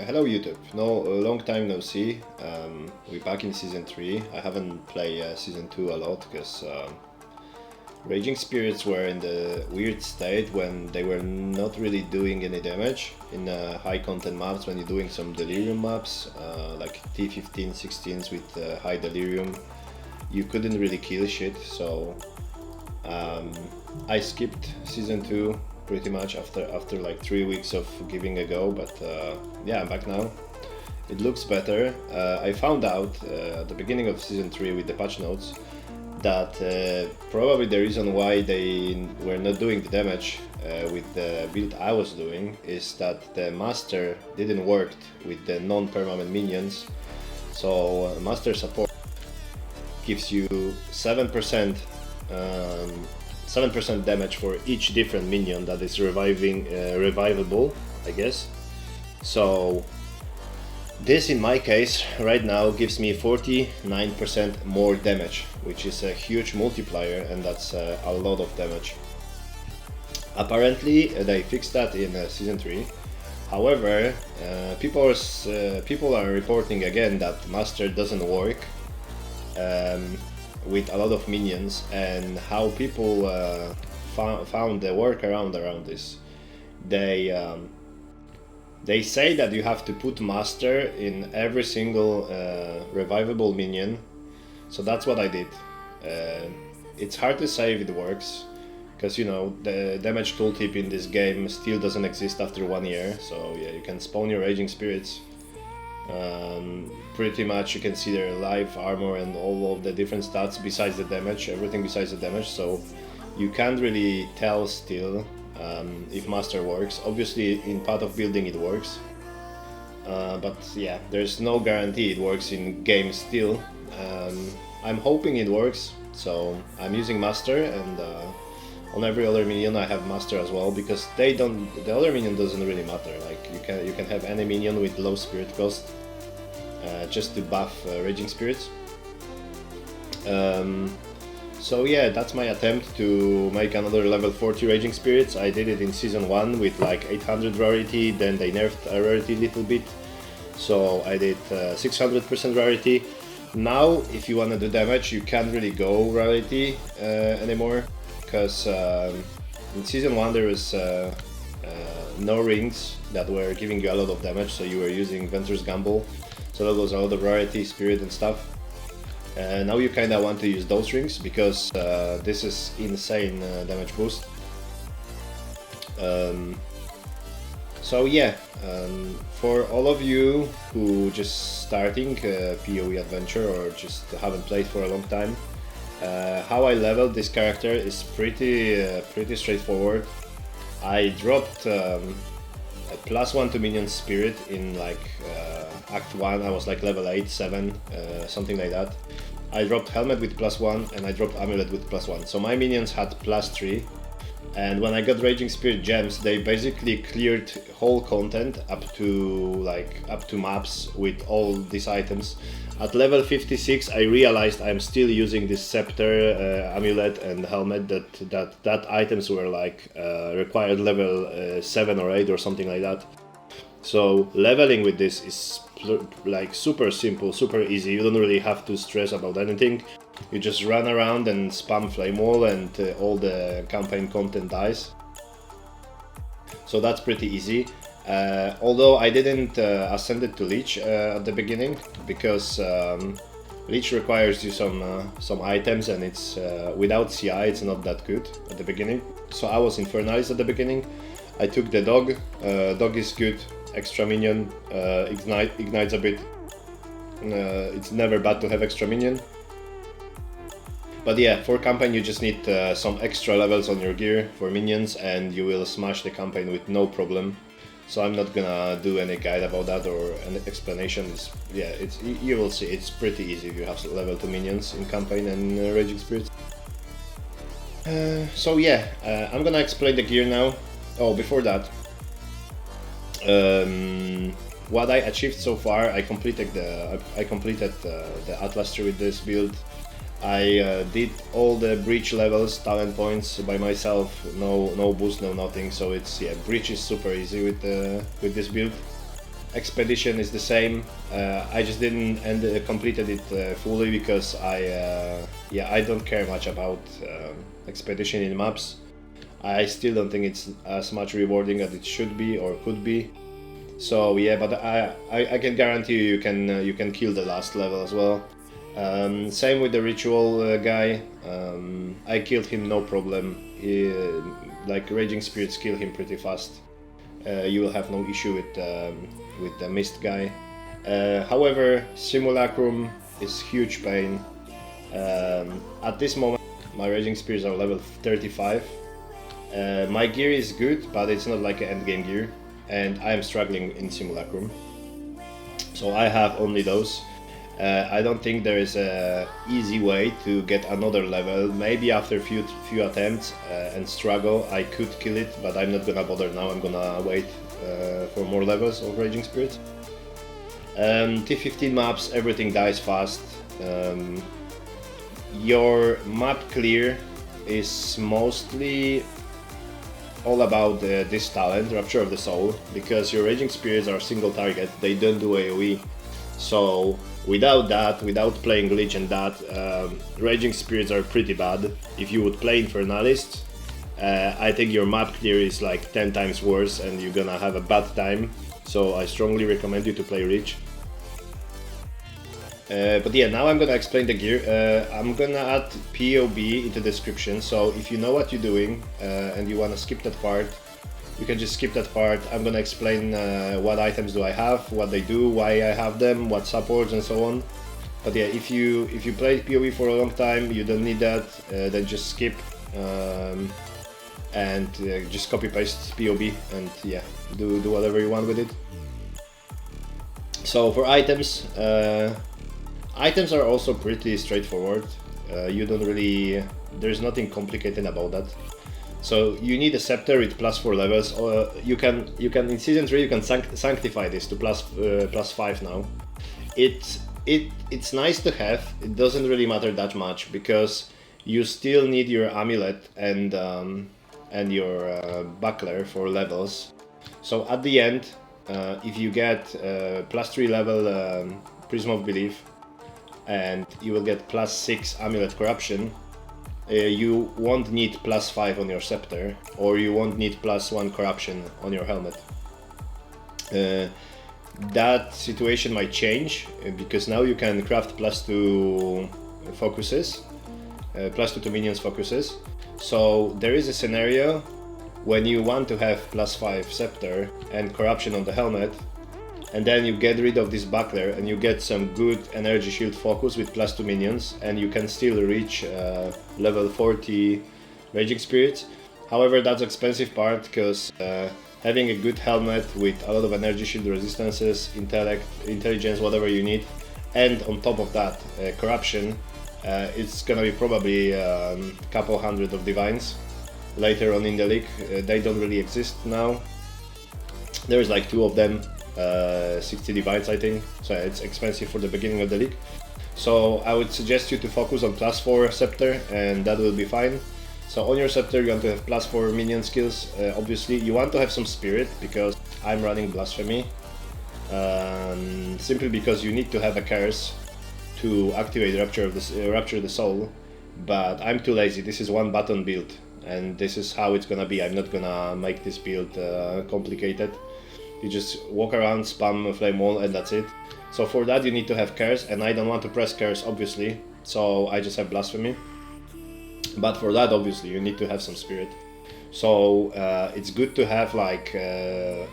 Hello YouTube, no, a long time no see. We're back in Season 3. I haven't played Season 2 a lot because Raging Spirits were in the weird state when they were not really doing any damage in high content maps. When you're doing some delirium maps like T15, 16s with high delirium, you couldn't really kill shit, so I skipped Season 2 pretty much after like 3 weeks of giving a go, but yeah, I'm back now. It looks better. I found out at the beginning of Season 3 with the patch notes that probably the reason why they were not doing the damage with the build I was doing is that the master didn't work with the non-permanent minions. So master support gives you 7% 7% damage for each different minion that is revivable, I guess. So this in my case right now gives me 49% more damage, which is a huge multiplier, and that's a lot of damage. Apparently they fixed that in Season 3. However, people are reporting again that Master doesn't work with a lot of minions, and how people found the workaround around this. They say that you have to put Master in every single revivable minion, so that's what I did. It's hard to say if it works, because you know the damage tooltip in this game still doesn't exist after 1 year, so yeah, you can spawn your Raging Spirits. Pretty much you can see their life, armor, and all of the different stats besides the damage, everything besides the damage, so you can't really tell still if Master works. Obviously in part of building it works, but yeah, there's no guarantee it works in game still. I'm hoping it works, so I'm using Master, and on every other minion I have Master as well, because the other minion doesn't really matter. Like you can have any minion with low spirit cost just to buff Raging Spirits. So yeah, that's my attempt to make another level 40 Raging Spirits. I did it in Season 1 with like 800 rarity, then they nerfed a rarity a little bit, so I did 600% rarity. Now if you want to do damage you can't really go rarity anymore, because in Season 1 there was no rings that were giving you a lot of damage, so you were using Ventur's Gamble, so that was a lot of rarity, spirit and stuff. Now you kinda want to use those rings, because this is insane damage boost. So yeah, for all of you who just starting PoE adventure or just haven't played for a long time, how I leveled this character is pretty straightforward. I dropped a +1 to minion spirit in like Act 1, I was like level 8, 7, something like that. I dropped helmet with +1 and I dropped amulet with +1, so my minions had +3. And when I got Raging Spirit gems, they basically cleared whole content up to maps with all these items. At level 56 I realized I'm still using this scepter, amulet and helmet, that items were like required level 7 or 8 or something like that. So leveling with this is like super simple, super easy. You don't really have to stress about anything. You just run around and spam flame wall, and all the campaign content dies. So that's pretty easy. Although I didn't ascend it to Lich at the beginning, because Lich requires you some items, and it's without CI it's not that good at the beginning. So I was Infernalist at the beginning. I took the dog. Dog is good, extra minion, ignites a bit. It's never bad to have extra minion. But yeah, for campaign you just need some extra levels on your gear for minions, and you will smash the campaign with no problem. So I'm not gonna do any guide about that or an explanation. You will see, it's pretty easy if you have level 2 minions in campaign and Raging Spirits. So yeah, I'm gonna explain the gear now. Oh, before that, what I achieved so far, I completed the Atlas tree with this build. I did all the breach levels, talent points by myself, no boost, no nothing. So it's, yeah, breach is super easy with this build. expedition is the same. I just didn't completed it fully because I don't care much about expedition in maps. I still don't think it's as much rewarding as it should be or could be. So yeah, but I can guarantee you you can kill the last level as well. Same with the ritual guy. I killed him no problem. Like Raging Spirits kill him pretty fast. You will have no issue with the mist guy. However, Simulacrum is huge pain. At this moment, my Raging Spirits are level 35. My gear is good, but it's not like an endgame gear, and I am struggling in Simulacrum. So I have only those. I don't think there is a easy way to get another level. Maybe after a few attempts and struggle, I could kill it, but I'm not gonna bother now. I'm gonna wait for more levels of Raging Spirit. T15 maps, everything dies fast. Your map clear is mostly all about this talent, Rapture of the Soul, because your Raging Spirits are single target, they don't do AoE. So without that, without playing Lich and that, Raging Spirits are pretty bad. If you would play Infernalist, I think your map clear is like 10 times worse and you're gonna have a bad time. So I strongly recommend you to play Lich. But yeah, now I'm gonna explain the gear. I'm gonna add POB into the description, so if you know what you're doing and you wanna skip that part, you can just skip that part. I'm gonna explain what items do I have, what they do, why I have them, what supports and so on. But yeah, if you played POB for a long time, you don't need that, then just skip and just copy paste POB and yeah, do whatever you want with it. So for items, items are also pretty straightforward. You don't really, there's nothing complicated about that. So you need a scepter with +4 levels. You can in Season 3 you can sanctify this to +5 now. It's nice to have. It doesn't really matter that much because you still need your amulet and your buckler for levels. So at the end, if you get +3 level Prism of Belief, and you will get +6 Amulet Corruption, you won't need +5 on your scepter, or you won't need +1 Corruption on your helmet. That situation might change because now you can craft +2 focuses, +2 to minions focuses. So there is a scenario when you want to have +5 scepter and corruption on the helmet, and then you get rid of this buckler and you get some good energy shield focus with +2 minions, and you can still reach level 40 Raging Spirits. However, that's expensive part because having a good helmet with a lot of energy shield resistances, intellect, intelligence, whatever you need, and on top of that corruption, it's gonna be probably a couple hundred of divines later on in the league. They don't really exist now. There's like 2 of them, 60 divines I think, so it's expensive for the beginning of the league. So I would suggest you to focus on +4 scepter and that will be fine. So on your scepter you want to have +4 minion skills. Obviously you want to have some spirit because I'm running blasphemy, simply because you need to have a curse to activate Rapture the Soul, but I'm too lazy. This is one button build and this is how it's gonna be. I'm not gonna make this build complicated. You just walk around, spam Flame Wall and that's it. So for that you need to have curse, and I don't want to press curse obviously, so I just have blasphemy. But for that obviously you need to have some spirit. So it's good to have like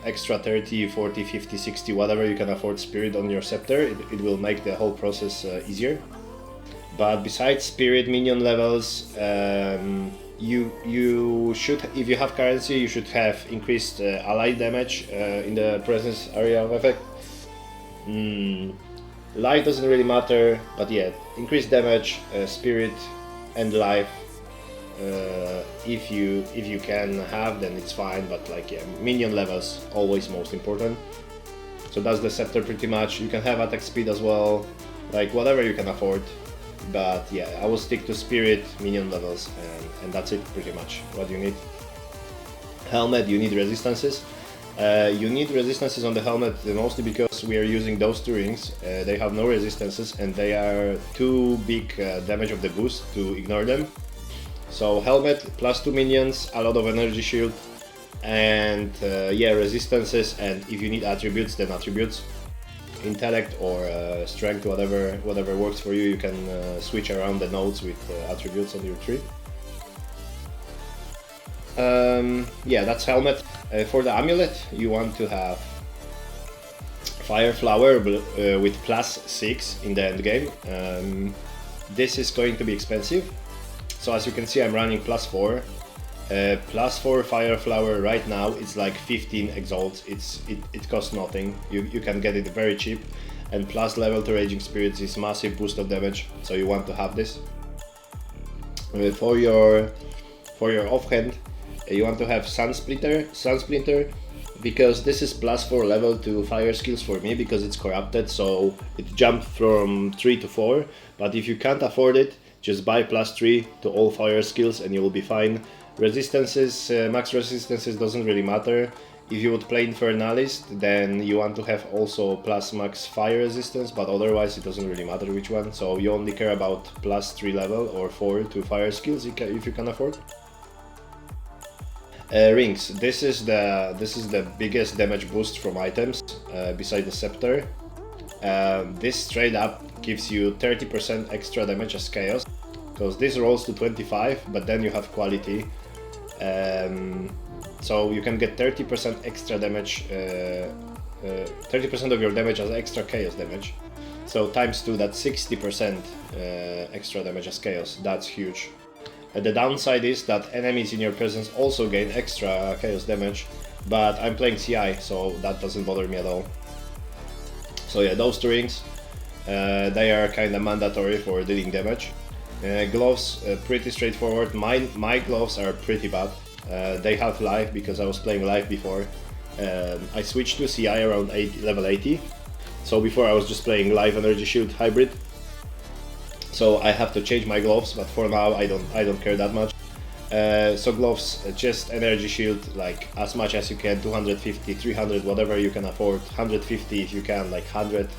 extra 30, 40, 50, 60, whatever you can afford spirit on your scepter. It will make the whole process easier. But besides spirit minion levels, you should, if you have currency, you should have increased ally damage in the presence area of effect. Life doesn't really matter, but yeah, increased damage, spirit and life. If you can have, then it's fine, but like yeah, minion levels always most important. So that's the scepter pretty much. You can have attack speed as well, like whatever you can afford. But yeah, I will stick to spirit, minion levels, and that's it pretty much what you need. Helmet, you need resistances. You need resistances on the helmet mostly because we are using those two rings. They have no resistances and they are too big damage of the boost to ignore them. So helmet plus 2 minions, a lot of energy shield, and yeah, resistances, and if you need attributes, then attributes. Intellect or strength, whatever works for you. You can switch around the nodes with attributes on your tree. Yeah, that's helmet. For the amulet, you want to have Fire Flower with +6 in the end game. This is going to be expensive. So as you can see, I'm running +4. +4 Fire Flower right now, it's like 15 exalts. It costs nothing. You can get it very cheap. And plus level to Raging Spirits is massive boost of damage, so you want to have this. For your offhand, you want to have Sun Splinter, because this is +4 level to fire skills for me because it's corrupted, so it jumped from 3 to 4. But if you can't afford it, just buy +3 to all fire skills and you will be fine. Resistances, max resistances doesn't really matter. If you would play Infernalist, then you want to have also plus max fire resistance, but otherwise it doesn't really matter which one. So you only care about +3 level or 4 to fire skills if you can afford. Rings. This is the biggest damage boost from items beside the scepter. This straight up gives you 30% extra damage as chaos, because this rolls to 25, but then you have quality. So you can get 30% extra damage, 30% of your damage as extra chaos damage. So times 2, that's 60% extra damage as chaos. That's huge. The downside is that enemies in your presence also gain extra chaos damage, but I'm playing CI, so that doesn't bother me at all. So yeah, those two rings, they are kind of mandatory for dealing damage. Gloves, pretty straightforward. My gloves are pretty bad. They have life because I was playing live before. I switched to CI around level 80. So before I was just playing live energy shield hybrid. So I have to change my gloves, but for now I don't care that much. So gloves, just energy shield, like as much as you can, 250, 300, whatever you can afford. 150 if you can, like 100,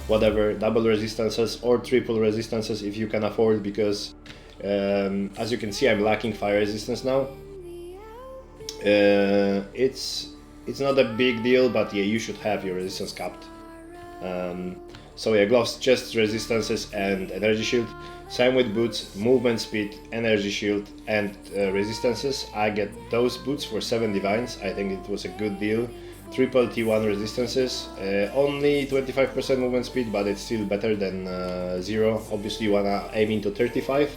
whatever. Double resistances or triple resistances if you can afford, because as you can see, I'm lacking fire resistance now. It's not a big deal, but yeah, you should have your resistance capped. So yeah, gloves, just resistances and energy shield. Same with boots, movement speed, energy shield, and resistances. I get those boots for 7 divines. I think it was a good deal. Triple T1 resistances, only 25% movement speed, but it's still better than 0. Obviously you wanna aim into 35.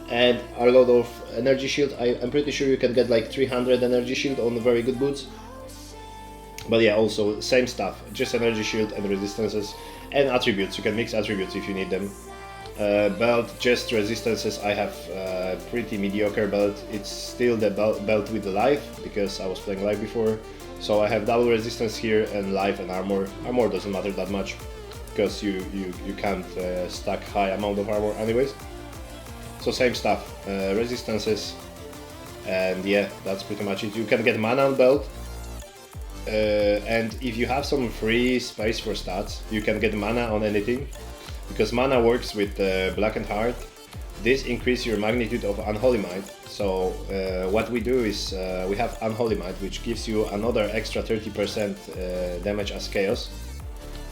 And a lot of energy shield. I'm pretty sure you can get like 300 energy shield on very good boots. But yeah, also same stuff, just energy shield and resistances. And attributes, you can mix attributes if you need them. Belt, just resistances. I have pretty mediocre belt. It's still the belt with the life, because I was playing live before. So I have double resistance here and life and armor. Armor doesn't matter that much, because you can't stack high amount of armor anyways. So same stuff, resistances, and yeah, that's pretty much it. You can get mana on belt. And if you have some free space for stats, you can get mana on anything, because mana works with Blackened Heart. This increases your magnitude of Unholy Might. So what we do is we have Unholy Might, which gives you another extra 30% damage as chaos.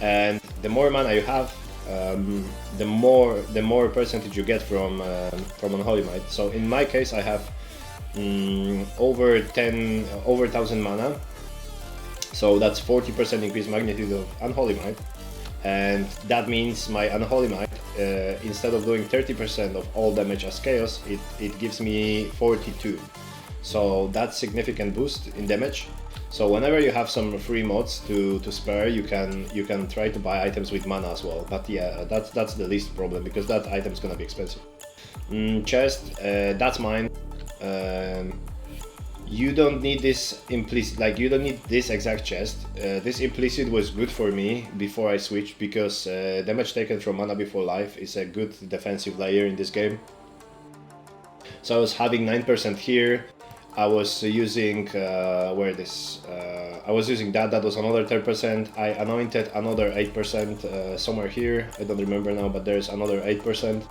And the more mana you have, the more percentage you get from Unholy Might. So in my case, I have over 1000 mana. So that's 40% increased magnitude of Unholy Might, and that means my Unholy Might, instead of doing 30% of all damage as chaos, it gives me 42. So that's significant boost in damage. So whenever you have some free mods to spare, you can try to buy items with mana as well. But yeah, that's the least problem, because that item's gonna be expensive. Chest, that's mine. You don't need this implicit, like you don't need this exact chest. This implicit was good for me before I switched, because damage taken from mana before life is a good defensive layer in this game. So I was having 9% here. I was using I was using that was another 10%. I anointed another 8% somewhere here. I don't remember now, but there's another 8%.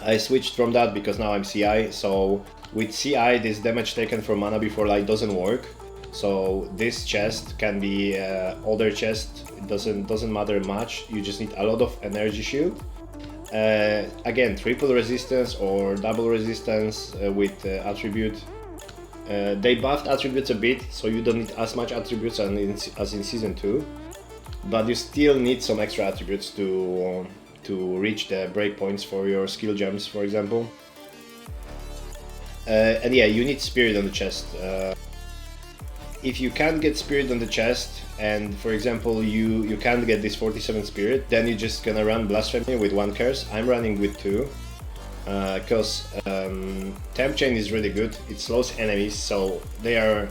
I switched from that because now I'm CI. So with CI, this damage taken from mana before light doesn't work. So this chest can be other chest. It doesn't matter much. You just need a lot of energy shield. Again, triple resistance or double resistance with attribute. They buffed attributes a bit, so you don't need as much attributes as in Season 2, but you still need some extra attributes to reach the breakpoints for your skill gems, for example. And yeah, you need spirit on the chest. If you can't get spirit on the chest, and for example you can't get this 47 spirit, then you're just gonna run blasphemy with 1 curse. I'm running with 2 because temp chain is really good. It slows enemies, so their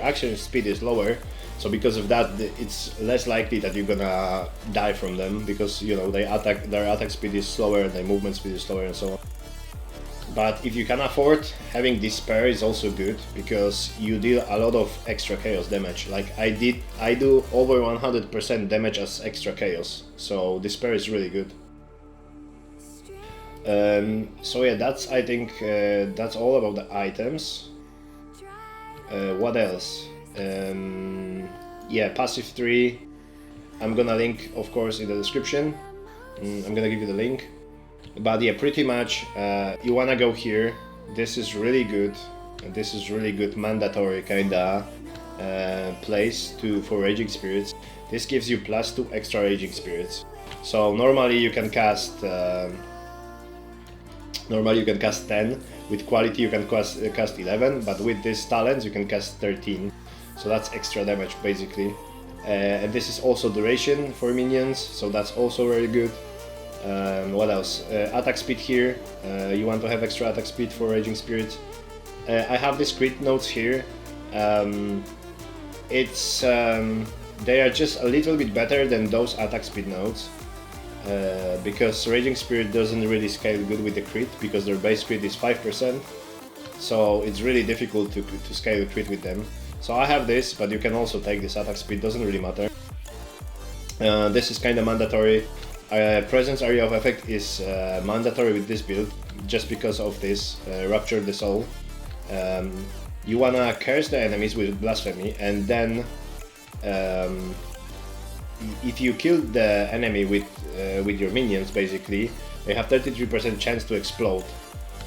action speed is lower, so because of that it's less likely that you're gonna die from them, because you know their attack speed is slower and their movement speed is slower and so on. But if you can afford, having Despair is also good, because you deal a lot of extra chaos damage. Like I do over 100% damage as extra chaos, so Despair is really good. So yeah, I think that's all about the items. What else? Yeah, passive 3. I'm gonna link, of course, in the description. I'm gonna give you the link. But yeah, pretty much you wanna go here. This is really good. This is really good mandatory kinda place for Raging Spirits. This gives you +2 extra Raging Spirits. So normally you can cast 10. With quality you can cast 11, but with this talents you can cast 13. So that's extra damage basically. And this is also duration for minions, so that's also very good. What else? Attack speed here. You want to have extra attack speed for Raging Spirits. I have these crit notes here. They are just a little bit better than those attack speed notes, because Raging Spirit doesn't really scale good with the crit, because their base crit is 5%. So it's really difficult to scale crit with them. So I have this, but you can also take this attack speed. Doesn't really matter. This is kind of mandatory. Presence area of effect is mandatory with this build, just because of this Rupture the Soul. You wanna curse the enemies with blasphemy, and then if you kill the enemy with your minions, basically they have 33% chance to explode,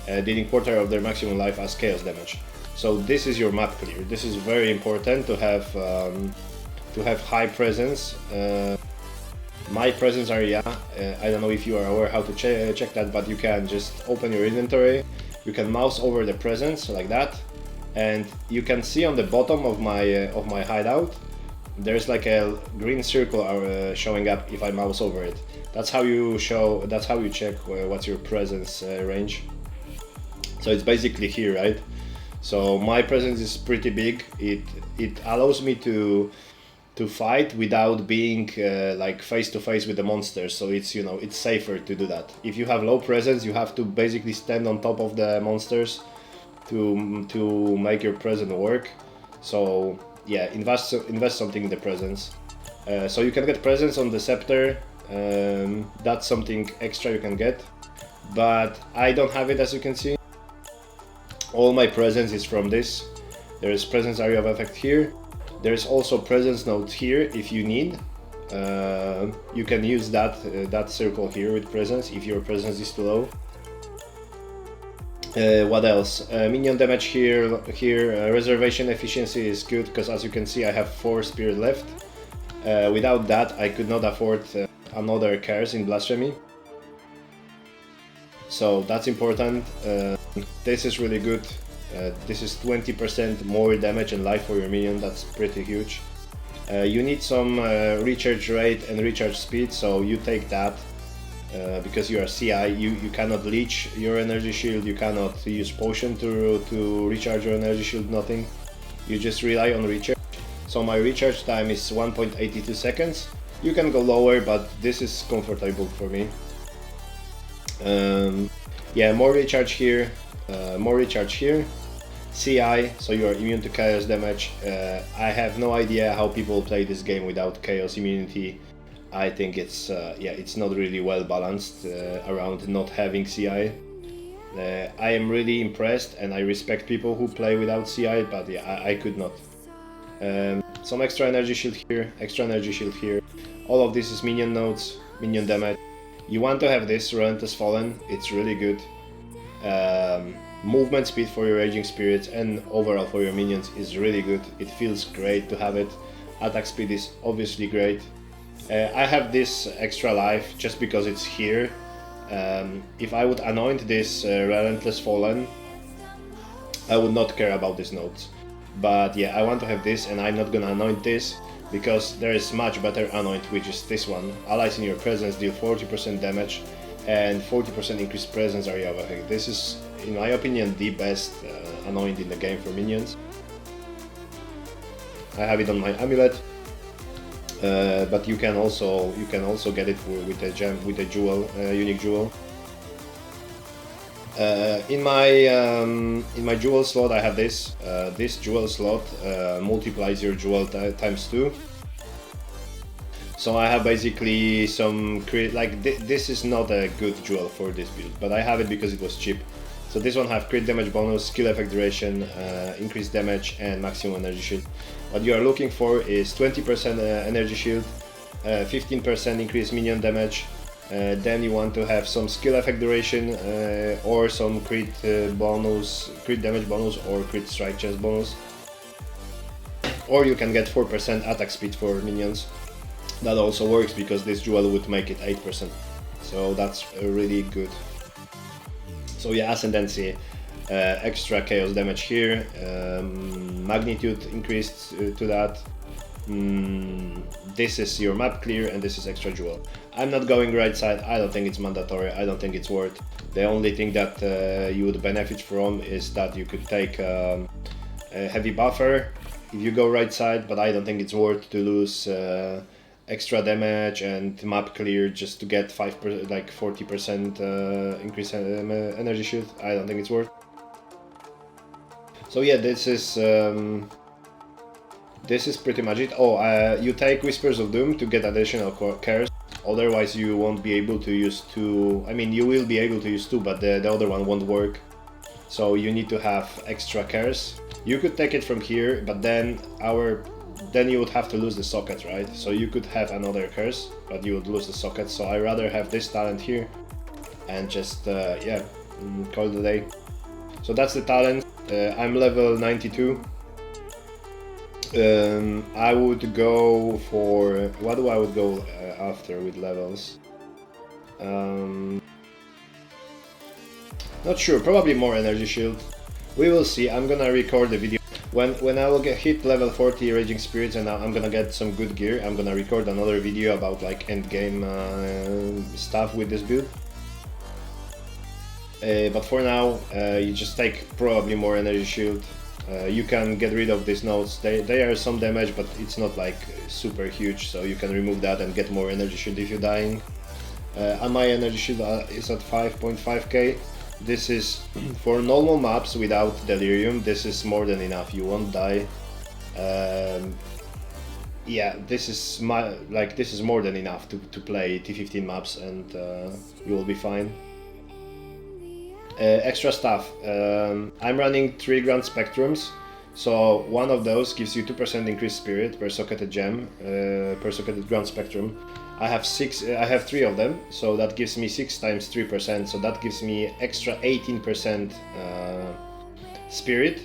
dealing quarter of their maximum life as chaos damage. So this is your map clear. This is very important to have high presence. My presence area, I don't know if you are aware how to check that, but you can just open your inventory, you can mouse over the presence like that, and you can see on the bottom of my hideout there's like a green circle showing up if I mouse over it. That's how you check what's your presence range. So it's basically here, right? So my presence is pretty big. It allows me to fight without being like face to face with the monsters, so it's, you know, it's safer to do that. If you have low presence, you have to basically stand on top of the monsters to make your presence work. So yeah, invest something in the presence. So you can get presence on the scepter. That's something extra you can get, but I don't have it, as you can see. All my presence is from this. There is presence area of effect here. There's also presence note here if you need. You can use that circle here with presence if your presence is too low. What else? Minion damage here. Reservation efficiency is good, because as you can see I have 4 spirit left. Without that I could not afford another curse in blasphemy. So that's important. This is really good. This is 20% more damage and life for your minion. That's pretty huge. You need some recharge rate and recharge speed, so you take that. Because you are CI, you cannot leech your energy shield, you cannot use potion to recharge your energy shield, nothing. You just rely on recharge. So my recharge time is 1.82 seconds. You can go lower, but this is comfortable for me. Yeah, more recharge here, more recharge here. CI, so you are immune to chaos damage. I have no idea how people play this game without chaos immunity. I think it's yeah, it's not really well balanced around not having CI. I am really impressed and I respect people who play without CI, but yeah, I could not. Some extra energy shield here, extra energy shield here. All of this is minion nodes, minion damage. You want to have this Relentless Fallen, it's really good. Movement speed for your Raging Spirits and overall for your minions is really good. It feels great to have it. Attack speed is obviously great. I have this extra life just because it's here. If I would anoint this Relentless Fallen, I would not care about these nodes. But yeah, I want to have this and I'm not gonna anoint this because there is much better anoint, which is this one. Allies in your presence deal 40% damage and 40% increased presence area of effect. This is, in my opinion, the best anoint in the game for minions. I have it on my amulet, but you can also get it with a gem, with a jewel, unique jewel. In my jewel slot, I have this. This jewel slot multiplies your jewel times 2. So I have basically some like this is not a good jewel for this build, but I have it because it was cheap. So this one have crit damage bonus, skill effect duration, increased damage, and maximum energy shield. What you are looking for is 20% energy shield, 15% increased minion damage. Then you want to have some skill effect duration or some crit bonus, crit damage bonus, or crit strike chance bonus. Or you can get 4% attack speed for minions. That also works because this jewel would make it 8%. So that's really good. So yeah, Ascendancy, extra chaos damage here, magnitude increased to that. This is your map clear and this is extra jewel. I'm not going right side, I don't think it's mandatory, I don't think it's worth. The only thing that you would benefit from is that you could take a heavy buffer if you go right side, but I don't think it's worth to lose extra damage and map clear just to get 5%, like 40% increase energy shield. I don't think it's worth. So yeah, this is pretty much it. Oh, you take Whispers of Doom to get additional cares. Otherwise, you won't be able to use 2. I mean, you will be able to use 2, but the other one won't work. So you need to have extra cares. You could take it from here, but then you would have to lose the socket, right? So you could have another curse, but you would lose the socket. So I rather have this talent here and just yeah, call it a day. So that's the talent. I'm level 92. I would go for what do I would go after with levels? Not sure. Probably more energy shield. We will see. I'm gonna record the video. When I will hit level 40 Raging Spirits and I'm gonna get some good gear, I'm gonna record another video about like end game stuff with this build. But for now, you just take probably more energy shield. You can get rid of these nodes. They are some damage, but it's not like super huge, so you can remove that and get more energy shield if you're dying. And my energy shield is at 5.5k. This is for normal maps without Delirium. This is more than enough. You won't die. Yeah, this is more than enough to play T15 maps, and you will be fine. Extra stuff. I'm running 3 Grand Spectrums, so one of those gives you 2% increased spirit per socketed gem, per socketed Grand Spectrum. I have 3 of them, so that gives me 6 times 3%, so that gives me extra 18% spirit.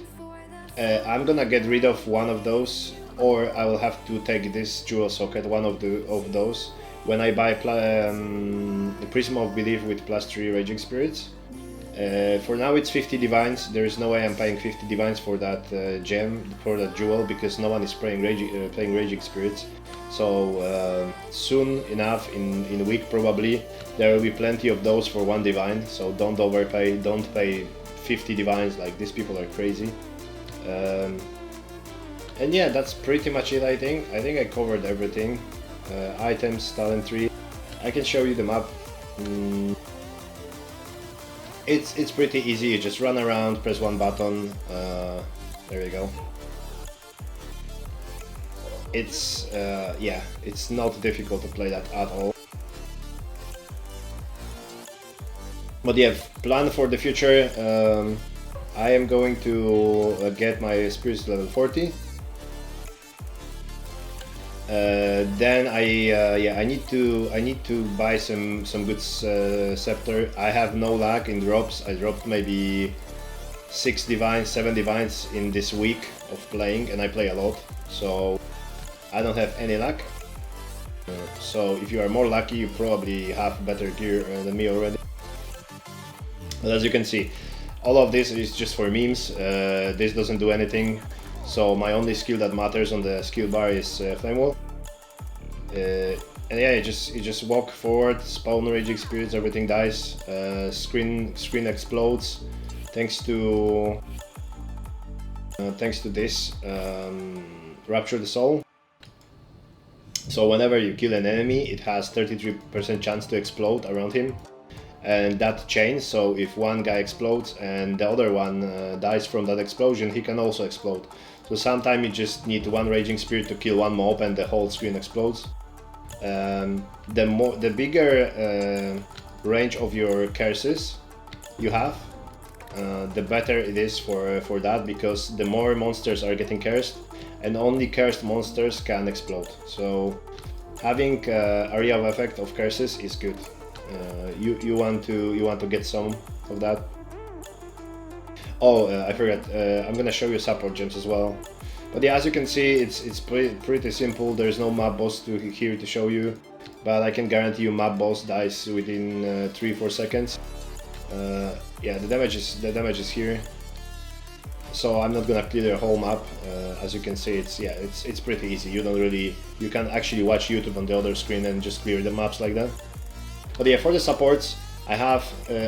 I'm gonna get rid of one of those, or I will have to take this jewel socket, one of those, when I buy Prism of Belief with +3 Raging Spirits. For now it's 50 divines. There is no way I'm paying 50 divines for that gem, for that jewel, because no one is playing Raging Spirits. So soon enough, in a week probably, there will be plenty of those for 1 divine. So don't overpay, don't pay 50 divines, like these people are crazy. And yeah, that's pretty much it. I think I covered everything. Items, talent tree. I can show you the map. It's pretty easy. You just run around, press one button. There you go. It's yeah, it's not difficult to play that at all. But yeah, plan for the future. I am going to get my spirits level 40. Then I need to buy some good scepter. I have no luck in drops. I dropped maybe 6 divines, 7 divines in this week of playing, and I play a lot, so I don't have any luck. So if you are more lucky, you probably have better gear than me already. But as you can see, all of this is just for memes. This doesn't do anything. So my only skill that matters on the skill bar is Flame Wall. And yeah, you just walk forward, spawn Raging Spirits, everything dies. Screen explodes thanks to this Rapture the Soul. So whenever you kill an enemy, it has 33% chance to explode around him. And that chains, so if one guy explodes and the other one dies from that explosion, he can also explode. So sometimes you just need one Raging Spirit to kill one mob and the whole screen explodes. The bigger range of your curses you have, the better it is for that, because the more monsters are getting cursed, and only cursed monsters can explode. So having area of effect of curses is good. You want to get some of that. Oh, I forgot. I'm gonna show you support gems as well. But yeah, as you can see, it's pretty simple. There's no map boss here to show you, but I can guarantee you map boss dies within 3-4 seconds. Yeah, the damage is here. So I'm not gonna clear the whole map. As you can see, it's pretty easy. You can actually watch YouTube on the other screen and just clear the maps like that. But yeah, for the supports, I have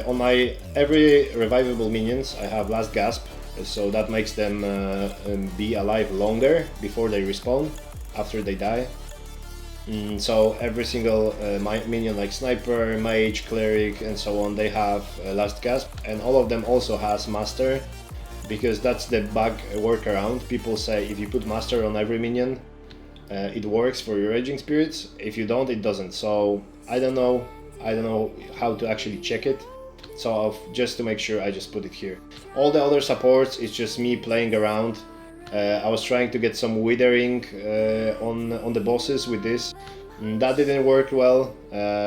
on my every revivable minions, I have Last Gasp, so that makes them be alive longer before they respawn, after they die. So every single minion like Sniper, Mage, Cleric and so on, they have Last Gasp, and all of them also has Master, because that's the bug workaround. People say if you put Master on every minion, it works for your Raging Spirits. If you don't, it doesn't. So I don't know how to actually check it, so just to make sure, I just put it here. All the other supports is just me playing around. I was trying to get some withering on the bosses with this. That didn't work well,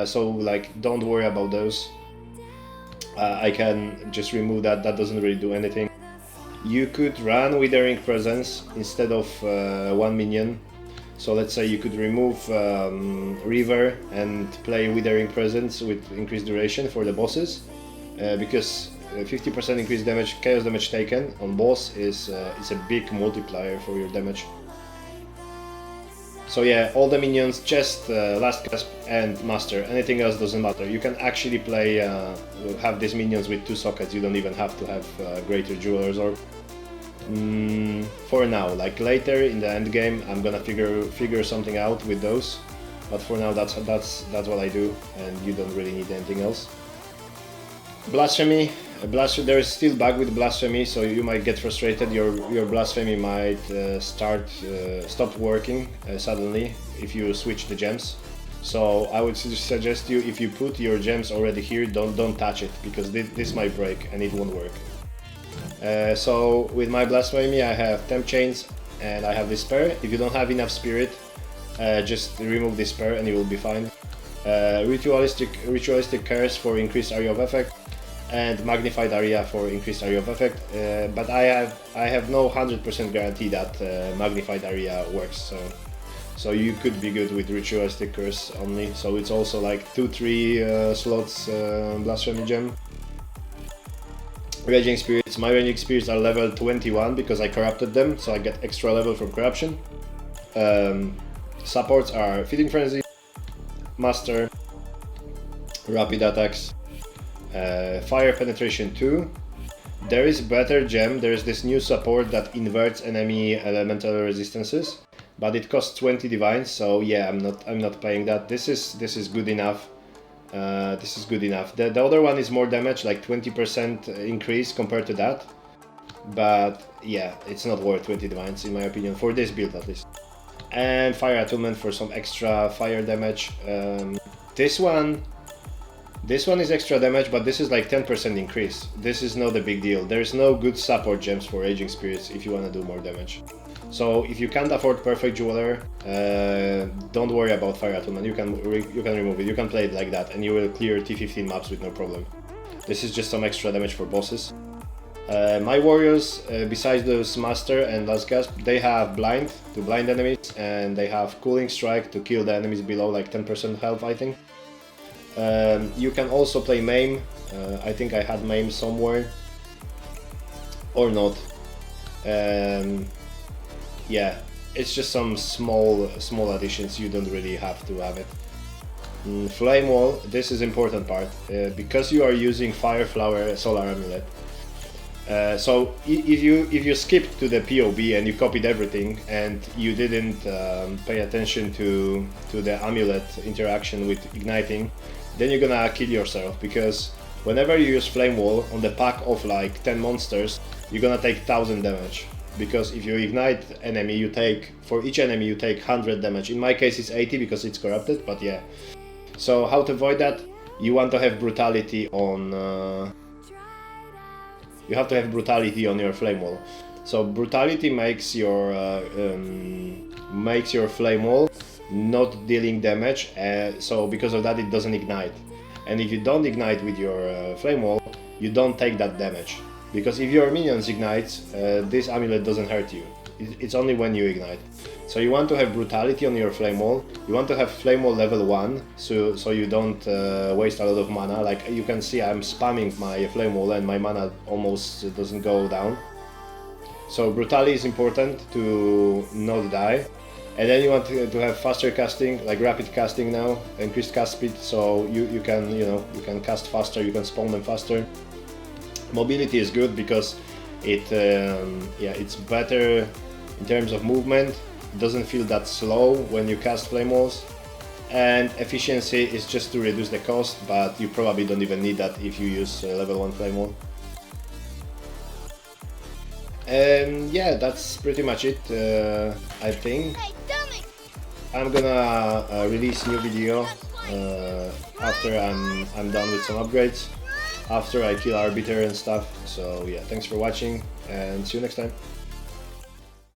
so like don't worry about those. I can just remove that. That doesn't really do anything. You could run Withering Presence instead of one minion. So let's say you could remove River and play Withering Presence with increased duration for the bosses, because 50% increased damage, chaos damage taken on boss is a big multiplier for your damage. So yeah, all the minions, just Last Gasp and Master. Anything else doesn't matter. You can actually play, have these minions with 2 sockets. You don't even have to have Greater Jeweler's Orb. For now, like later in the end game, I'm gonna figure something out with those. But for now, that's what I do, and you don't really need anything else. Blasphemy. There is still bug with Blasphemy, so you might get frustrated. Your Blasphemy might stop working suddenly if you switch the gems. So I would suggest you, if you put your gems already here, don't touch it, because this might break and it won't work. So with my Blasphemy, I have Temp Chains and I have Despair. If you don't have enough Spirit, just remove Despair and you will be fine. Ritualistic Curse for increased area of effect, and Magnified Area for increased area of effect. But I have no 100% guarantee that Magnified Area works. So you could be good with Ritualistic Curse only. So it's also like 2-3 slots Blasphemy gem. Raging Spirits. My Raging Spirits are level 21 because I corrupted them, so I get extra level from corruption. Supports are Feeding Frenzy, Master, Rapid Attacks, Fire Penetration 2. There is better gem. There is this new support that inverts enemy elemental resistances, but it costs 20 divines. So yeah, I'm not playing that. This is good enough This is good enough. The other one is more damage, like 20% increase compared to that. But yeah, it's not worth 20 divines in my opinion, for this build at least. And Fire Attunement for some extra fire damage. This one is extra damage, but this is like 10% increase. This is not a big deal. There's no good support gems for Raging Spirits if you want to do more damage. So if you can't afford Perfect Jeweler, don't worry about Fire Attunement. You can remove it. You can play it like that, and you will clear T15 maps with no problem. This is just some extra damage for bosses. My warriors, besides those Master and Last Gasp, they have Blind to blind enemies, and they have Cooling Strike to kill the enemies below like 10% health, I think. You can also play Maim. I think I had Maim somewhere. Or not. Yeah, it's just some small additions, you don't really have to have it. Flame Wall, this is important part, because you are using Fire Flower Solar Amulet. So if you skipped to the POB and you copied everything and you didn't pay attention to the amulet interaction with igniting, then you're gonna kill yourself, because whenever you use Flame Wall on the pack of like 10 monsters, you're gonna take 1000 damage. Because if you ignite enemy, for each enemy you take 100 damage. In my case it's 80 because it's corrupted, but yeah. So how to avoid that? You want to have brutality on... you have to have brutality on your Flame Wall. So brutality makes your Flame Wall not dealing damage, so because of that it doesn't ignite. And if you don't ignite with your Flame Wall, you don't take that damage. Because if your minions ignite, this amulet doesn't hurt you. It's only when you ignite. So you want to have brutality on your Flame Wall. You want to have Flame Wall level 1, so you don't waste a lot of mana. Like you can see, I'm spamming my Flame Wall and my mana almost doesn't go down. So brutality is important to not die. And then you want to have faster casting, like rapid casting now, increased cast speed, so you can cast faster, you can spawn them faster. Mobility is good because it's better in terms of movement. It doesn't feel that slow when you cast Flame Walls. And efficiency is just to reduce the cost, but you probably don't even need that if you use level 1 Flame Wall. And yeah, that's pretty much it, I think. I'm gonna release new video after I'm done with some upgrades, after I kill Arbiter and stuff. So yeah, thanks for watching and see you next time.